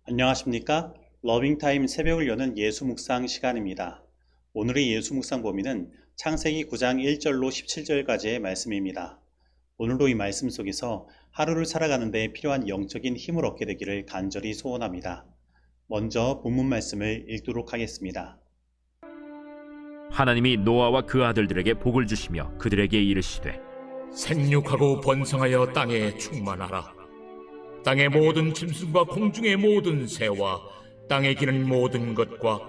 안녕하십니까? 러빙타임 새벽을 여는 예수 묵상 시간입니다. 오늘의 예수 묵상 범위는 창세기 9장 1절로 17절까지의 말씀입니다. 오늘도 이 말씀 속에서 하루를 살아가는 데 필요한 영적인 힘을 얻게 되기를 간절히 소원합니다. 먼저 본문 말씀을 읽도록 하겠습니다. 하나님이 노아와 그 아들들에게 복을 주시며 그들에게 이르시되 생육하고 번성하여 땅에 충만하라. 땅의 모든 짐승과 공중의 모든 새와 땅에 기는 모든 것과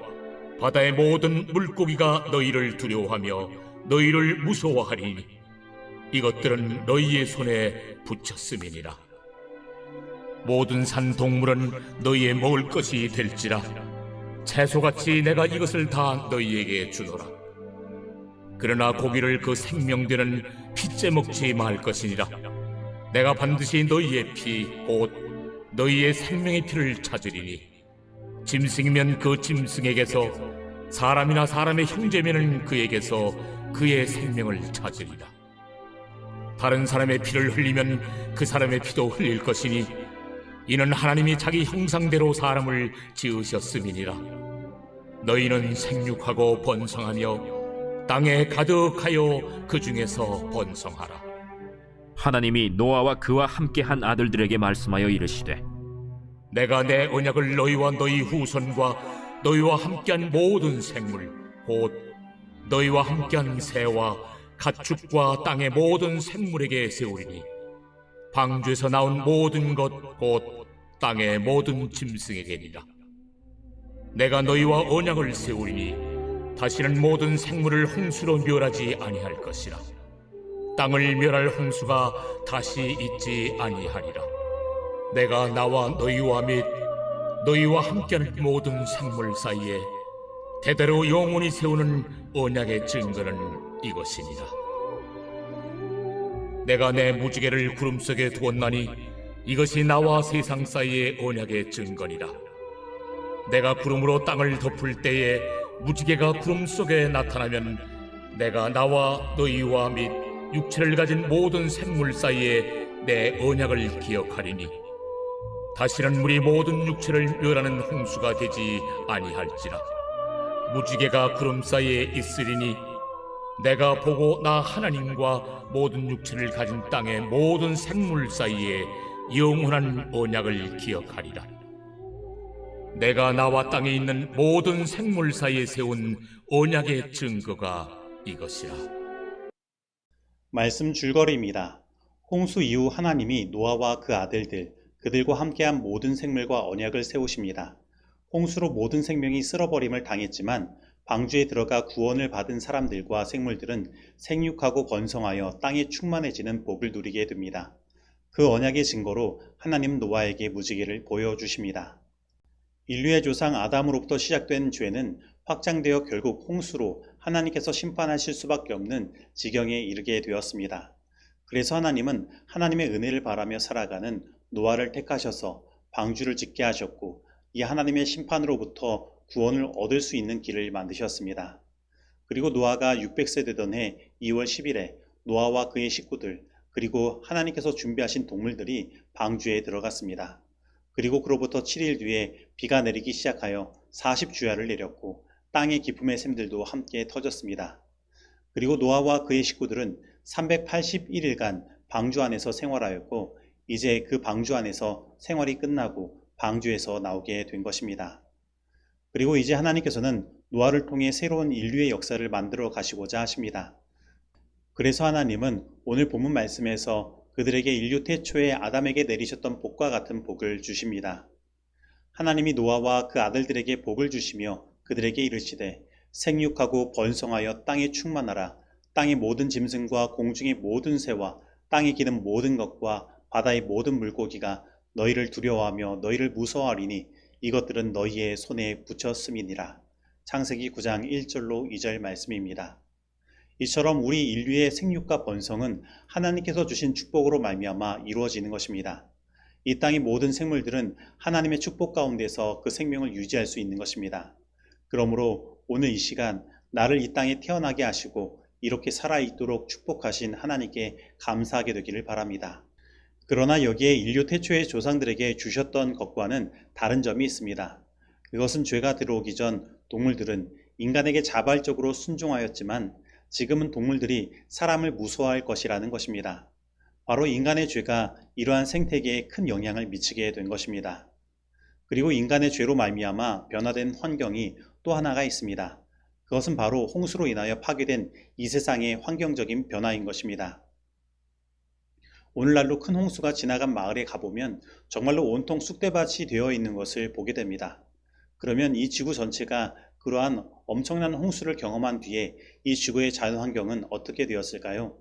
바다의 모든 물고기가 너희를 두려워하며 너희를 무서워하리니 이것들은 너희의 손에 붙였음이니라. 모든 산 동물은 너희의 먹을 것이 될지라. 채소같이 내가 이것을 다 너희에게 주노라. 그러나 고기를 그 생명되는 피째 먹지 말 것이니라. 내가 반드시 너희의 피 곧 너희의 생명의 피를 찾으리니 짐승이면 그 짐승에게서 사람이나 사람의 형제면은 그에게서 그의 생명을 찾으리라. 다른 사람의 피를 흘리면 그 사람의 피도 흘릴 것이니 이는 하나님이 자기 형상대로 사람을 지으셨음이니라. 너희는 생육하고 번성하며 땅에 가득하여 그 중에서 번성하라. 하나님이 노아와 그와 함께한 아들들에게 말씀하여 이르시되 내가 내 언약을 너희와 너희 후손과 너희와 함께한 모든 생물 곧 너희와 함께한 새와 가축과 땅의 모든 생물에게 세우리니 방주에서 나온 모든 것 곧 땅의 모든 짐승에게니라. 내가 너희와 언약을 세우리니 다시는 모든 생물을 홍수로 멸하지 아니할 것이라. 땅을 멸할 홍수가 다시 있지 아니하리라. 내가 나와 너희와 및 너희와 함께하는 모든 생물 사이에 대대로 영원히 세우는 언약의 증거는 이것이니라. 내가 내 무지개를 구름 속에 두었나니 이것이 나와 세상 사이의 언약의 증거니라. 내가 구름으로 땅을 덮을 때에 무지개가 구름 속에 나타나면 내가 나와 너희와 및 육체를 가진 모든 생물 사이에 내 언약을 기억하리니 다시는 물이 모든 육체를 멸하는 홍수가 되지 아니할지라. 무지개가 구름 사이에 있으리니 내가 보고 나 하나님과 모든 육체를 가진 땅의 모든 생물 사이에 영원한 언약을 기억하리라. 내가 나와 땅에 있는 모든 생물 사이에 세운 언약의 증거가 이것이라. 말씀 줄거리입니다. 홍수 이후 하나님이 노아와 그 아들들, 그들과 함께한 모든 생물과 언약을 세우십니다. 홍수로 모든 생명이 쓸어버림을 당했지만 방주에 들어가 구원을 받은 사람들과 생물들은 생육하고 번성하여 땅에 충만해지는 복을 누리게 됩니다. 그 언약의 증거로 하나님 노아에게 무지개를 보여주십니다. 인류의 조상 아담으로부터 시작된 죄는 확장되어 결국 홍수로 하나님께서 심판하실 수밖에 없는 지경에 이르게 되었습니다. 그래서 하나님은 하나님의 은혜를 바라며 살아가는 노아를 택하셔서 방주를 짓게 하셨고 이 하나님의 심판으로부터 구원을 얻을 수 있는 길을 만드셨습니다. 그리고 노아가 600세 되던 해 2월 10일에 노아와 그의 식구들 그리고 하나님께서 준비하신 동물들이 방주에 들어갔습니다. 그리고 그로부터 7일 뒤에 비가 내리기 시작하여 40주야를 내렸고 땅의 기품의 샘들도 함께 터졌습니다. 그리고 노아와 그의 식구들은 381일간 방주 안에서 생활하였고 이제 그 방주 안에서 생활이 끝나고 방주에서 나오게 된 것입니다. 그리고 이제 하나님께서는 노아를 통해 새로운 인류의 역사를 만들어 가시고자 하십니다. 그래서 하나님은 오늘 본문 말씀에서 그들에게 인류 태초에 아담에게 내리셨던 복과 같은 복을 주십니다. 하나님이 노아와 그 아들들에게 복을 주시며 그들에게 이르시되 생육하고 번성하여 땅에 충만하라. 땅의 모든 짐승과 공중의 모든 새와 땅에 기는 모든 것과 바다의 모든 물고기가 너희를 두려워하며 너희를 무서워하리니 이것들은 너희의 손에 붙였음이니라. 창세기 9장 1절로 2절 말씀입니다. 이처럼 우리 인류의 생육과 번성은 하나님께서 주신 축복으로 말미암아 이루어지는 것입니다. 이 땅의 모든 생물들은 하나님의 축복 가운데서 그 생명을 유지할 수 있는 것입니다. 그러므로 오늘 이 시간 나를 이 땅에 태어나게 하시고 이렇게 살아있도록 축복하신 하나님께 감사하게 되기를 바랍니다. 그러나 여기에 인류 태초의 조상들에게 주셨던 것과는 다른 점이 있습니다. 그것은 죄가 들어오기 전 동물들은 인간에게 자발적으로 순종하였지만 지금은 동물들이 사람을 무서워할 것이라는 것입니다. 바로 인간의 죄가 이러한 생태계에 큰 영향을 미치게 된 것입니다. 그리고 인간의 죄로 말미암아 변화된 환경이 또 하나가 있습니다. 그것은 바로 홍수로 인하여 파괴된 이 세상의 환경적인 변화인 것입니다. 오늘날로 큰 홍수가 지나간 마을에 가보면 정말로 온통 쑥대밭이 되어 있는 것을 보게 됩니다. 그러면 이 지구 전체가 그러한 엄청난 홍수를 경험한 뒤에 이 지구의 자연환경은 어떻게 되었을까요?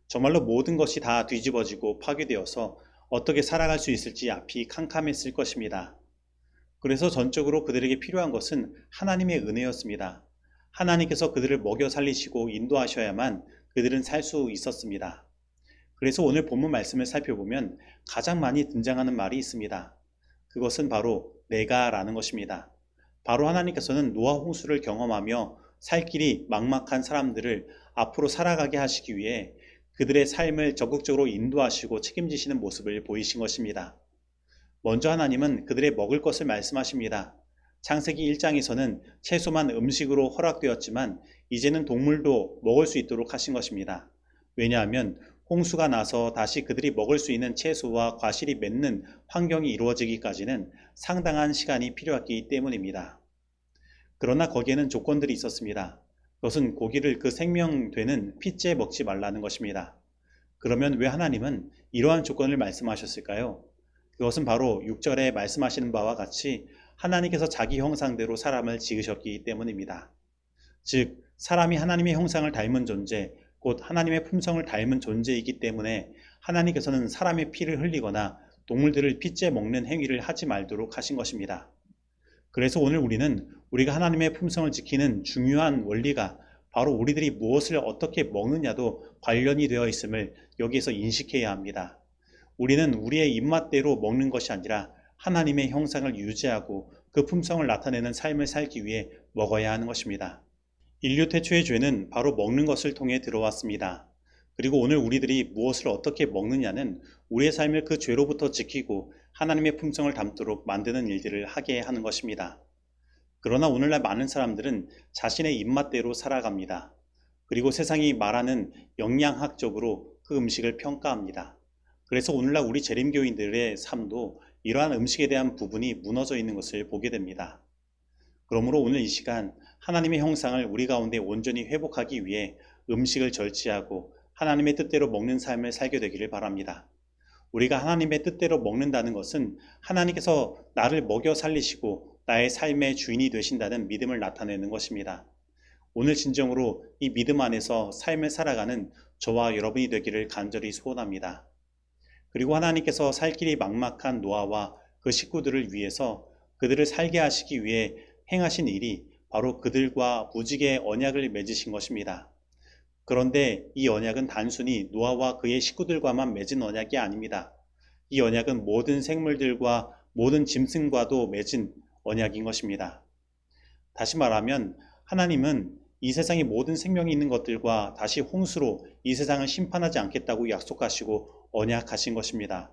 정말로 모든 것이 다 뒤집어지고 파괴되어서 어떻게 살아갈 수 있을지 앞이 캄캄했을 것입니다. 그래서 전적으로 그들에게 필요한 것은 하나님의 은혜였습니다. 하나님께서 그들을 먹여 살리시고 인도하셔야만 그들은 살 수 있었습니다. 그래서 오늘 본문 말씀을 살펴보면 가장 많이 등장하는 말이 있습니다. 그것은 바로 내가 라는 것입니다. 바로 하나님께서는 노아 홍수를 경험하며 살 길이 막막한 사람들을 앞으로 살아가게 하시기 위해 그들의 삶을 적극적으로 인도하시고 책임지시는 모습을 보이신 것입니다. 먼저 하나님은 그들의 먹을 것을 말씀하십니다. 창세기 1장에서는 채소만 음식으로 허락되었지만 이제는 동물도 먹을 수 있도록 하신 것입니다. 왜냐하면 홍수가 나서 다시 그들이 먹을 수 있는 채소와 과실이 맺는 환경이 이루어지기까지는 상당한 시간이 필요했기 때문입니다. 그러나 거기에는 조건들이 있었습니다. 그것은 고기를 그 생명되는 핏째 먹지 말라는 것입니다. 그러면 왜 하나님은 이러한 조건을 말씀하셨을까요? 그것은 바로 6절에 말씀하시는 바와 같이 하나님께서 자기 형상대로 사람을 지으셨기 때문입니다. 즉 사람이 하나님의 형상을 닮은 존재, 곧 하나님의 품성을 닮은 존재이기 때문에 하나님께서는 사람의 피를 흘리거나 동물들을 핏째 먹는 행위를 하지 말도록 하신 것입니다. 그래서 오늘 우리는 우리가 하나님의 품성을 지키는 중요한 원리가 바로 우리들이 무엇을 어떻게 먹느냐도 관련이 되어 있음을 여기에서 인식해야 합니다. 우리는 우리의 입맛대로 먹는 것이 아니라 하나님의 형상을 유지하고 그 품성을 나타내는 삶을 살기 위해 먹어야 하는 것입니다. 인류 태초의 죄는 바로 먹는 것을 통해 들어왔습니다. 그리고 오늘 우리들이 무엇을 어떻게 먹느냐는 우리의 삶을 그 죄로부터 지키고 하나님의 품성을 담도록 만드는 일들을 하게 하는 것입니다. 그러나 오늘날 많은 사람들은 자신의 입맛대로 살아갑니다. 그리고 세상이 말하는 영양학적으로 그 음식을 평가합니다. 그래서 오늘날 우리 재림교인들의 삶도 이러한 음식에 대한 부분이 무너져 있는 것을 보게 됩니다. 그러므로 오늘 이 시간 하나님의 형상을 우리 가운데 온전히 회복하기 위해 음식을 절제하고 하나님의 뜻대로 먹는 삶을 살게 되기를 바랍니다. 우리가 하나님의 뜻대로 먹는다는 것은 하나님께서 나를 먹여 살리시고 나의 삶의 주인이 되신다는 믿음을 나타내는 것입니다. 오늘 진정으로 이 믿음 안에서 삶을 살아가는 저와 여러분이 되기를 간절히 소원합니다. 그리고 하나님께서 살 길이 막막한 노아와 그 식구들을 위해서 그들을 살게 하시기 위해 행하신 일이 바로 그들과 무지개의 언약을 맺으신 것입니다. 그런데 이 언약은 단순히 노아와 그의 식구들과만 맺은 언약이 아닙니다. 이 언약은 모든 생물들과 모든 짐승과도 맺은 언약인 것입니다. 다시 말하면 하나님은 이 세상의 모든 생명이 있는 것들과 다시 홍수로 이 세상을 심판하지 않겠다고 약속하시고 언약하신 것입니다.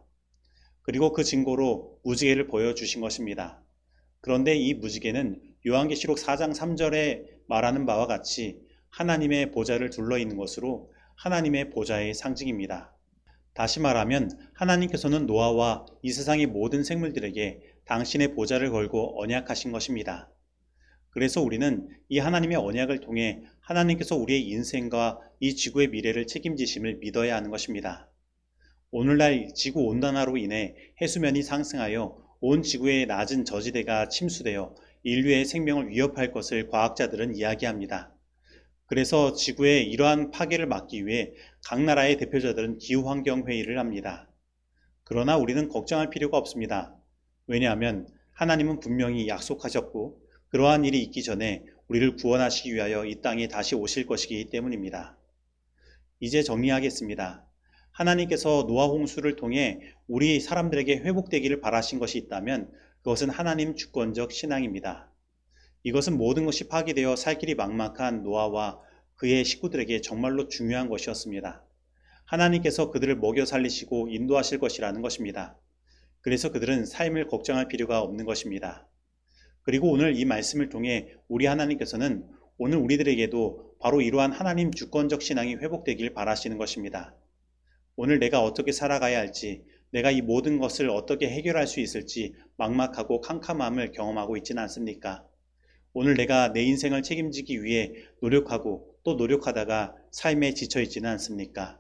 그리고 그 증거로 무지개를 보여주신 것입니다. 그런데 이 무지개는 요한계시록 4장 3절에 말하는 바와 같이 하나님의 보좌를 둘러있는 것으로 하나님의 보좌의 상징입니다. 다시 말하면 하나님께서는 노아와 이 세상의 모든 생물들에게 당신의 보좌를 걸고 언약하신 것입니다. 그래서 우리는 이 하나님의 언약을 통해 하나님께서 우리의 인생과 이 지구의 미래를 책임지심을 믿어야 하는 것입니다. 오늘날 지구온난화로 인해 해수면이 상승하여 온 지구의 낮은 저지대가 침수되어 인류의 생명을 위협할 것을 과학자들은 이야기합니다. 그래서 지구의 이러한 파괴를 막기 위해 각 나라의 대표자들은 기후환경회의를 합니다. 그러나 우리는 걱정할 필요가 없습니다. 왜냐하면 하나님은 분명히 약속하셨고 그러한 일이 있기 전에 우리를 구원하시기 위하여 이 땅에 다시 오실 것이기 때문입니다. 이제 정리하겠습니다. 하나님께서 노아 홍수를 통해 우리 사람들에게 회복되기를 바라신 것이 있다면 그것은 하나님 주권적 신앙입니다. 이것은 모든 것이 파괴되어 살 길이 막막한 노아와 그의 식구들에게 정말로 중요한 것이었습니다. 하나님께서 그들을 먹여 살리시고 인도하실 것이라는 것입니다. 그래서 그들은 삶을 걱정할 필요가 없는 것입니다. 그리고 오늘 이 말씀을 통해 우리 하나님께서는 오늘 우리들에게도 바로 이러한 하나님 주권적 신앙이 회복되길 바라시는 것입니다. 오늘 내가 어떻게 살아가야 할지, 내가 이 모든 것을 어떻게 해결할 수 있을지 막막하고 캄캄함을 경험하고 있지는 않습니까? 오늘 내가 내 인생을 책임지기 위해 노력하고 또 노력하다가 삶에 지쳐 있지는 않습니까?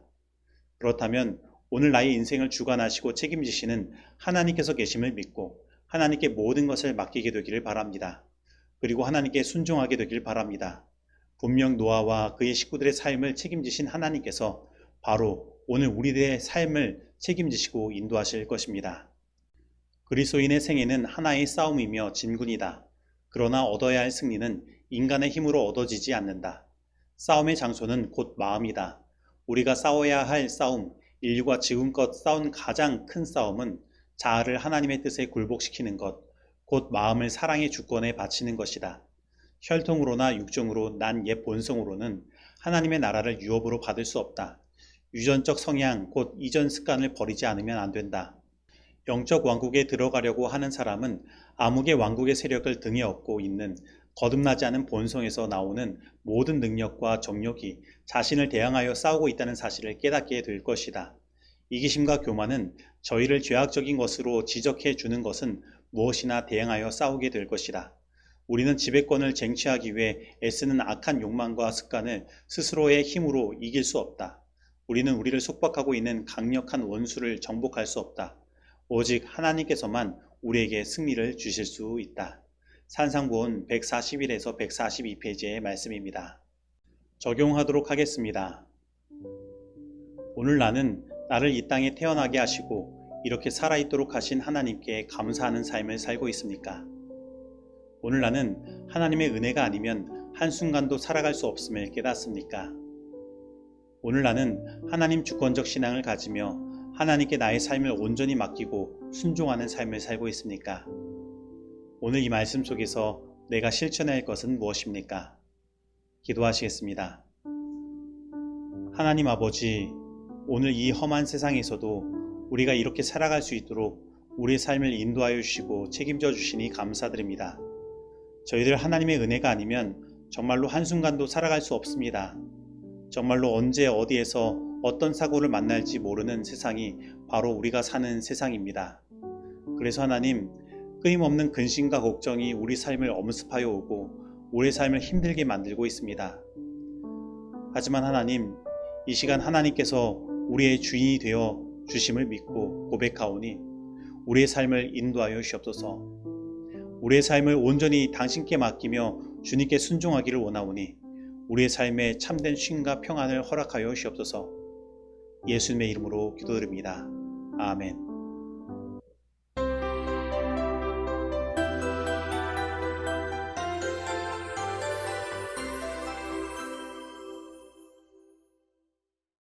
그렇다면 오늘 나의 인생을 주관하시고 책임지시는 하나님께서 계심을 믿고 하나님께 모든 것을 맡기게 되기를 바랍니다. 그리고 하나님께 순종하게 되길 바랍니다. 분명 노아와 그의 식구들의 삶을 책임지신 하나님께서 바로 오늘 우리들의 삶을 책임지시고 인도하실 것입니다. 그리스도인의 생애는 하나의 싸움이며 진군이다. 그러나 얻어야 할 승리는 인간의 힘으로 얻어지지 않는다. 싸움의 장소는 곧 마음이다. 우리가 싸워야 할 싸움, 인류가 지금껏 싸운 가장 큰 싸움은 자아를 하나님의 뜻에 굴복시키는 것, 곧 마음을 사랑의 주권에 바치는 것이다. 혈통으로나 육정으로 난 옛 본성으로는 하나님의 나라를 유업으로 받을 수 없다. 유전적 성향, 곧 이전 습관을 버리지 않으면 안 된다. 영적 왕국에 들어가려고 하는 사람은 암흑의 왕국의 세력을 등에 업고 있는 거듭나지 않은 본성에서 나오는 모든 능력과 정욕이 자신을 대항하여 싸우고 있다는 사실을 깨닫게 될 것이다. 이기심과 교만은 저희를 죄악적인 것으로 지적해 주는 것은 무엇이나 대항하여 싸우게 될 것이다. 우리는 지배권을 쟁취하기 위해 애쓰는 악한 욕망과 습관을 스스로의 힘으로 이길 수 없다. 우리는 우리를 속박하고 있는 강력한 원수를 정복할 수 없다. 오직 하나님께서만 우리에게 승리를 주실 수 있다. 산상보온 141에서 142페이지의 말씀입니다. 적용하도록 하겠습니다. 오늘 나는 나를 이 땅에 태어나게 하시고 이렇게 살아있도록 하신 하나님께 감사하는 삶을 살고 있습니까? 오늘 나는 하나님의 은혜가 아니면 한순간도 살아갈 수 없음을 깨닫습니까? 오늘 나는 하나님 주권적 신앙을 가지며 하나님께 나의 삶을 온전히 맡기고 순종하는 삶을 살고 있습니까? 오늘 이 말씀 속에서 내가 실천해야 할 것은 무엇입니까? 기도하시겠습니다. 하나님 아버지, 오늘 이 험한 세상에서도 우리가 이렇게 살아갈 수 있도록 우리의 삶을 인도하여 주시고 책임져 주시니 감사드립니다. 저희들 하나님의 은혜가 아니면 정말로 한순간도 살아갈 수 없습니다. 정말로 언제 어디에서 어떤 사고를 만날지 모르는 세상이 바로 우리가 사는 세상입니다. 그래서 하나님, 끊임없는 근심과 걱정이 우리 삶을 엄습하여 오고 우리의 삶을 힘들게 만들고 있습니다. 하지만 하나님, 이 시간 하나님께서 우리의 주인이 되어 주심을 믿고 고백하오니 우리의 삶을 인도하여 주시옵소서. 우리의 삶을 온전히 당신께 맡기며 주님께 순종하기를 원하오니 우리의 삶에 참된 쉼과 평안을 허락하여 주시옵소서. 예수님의 이름으로 기도드립니다. 아멘.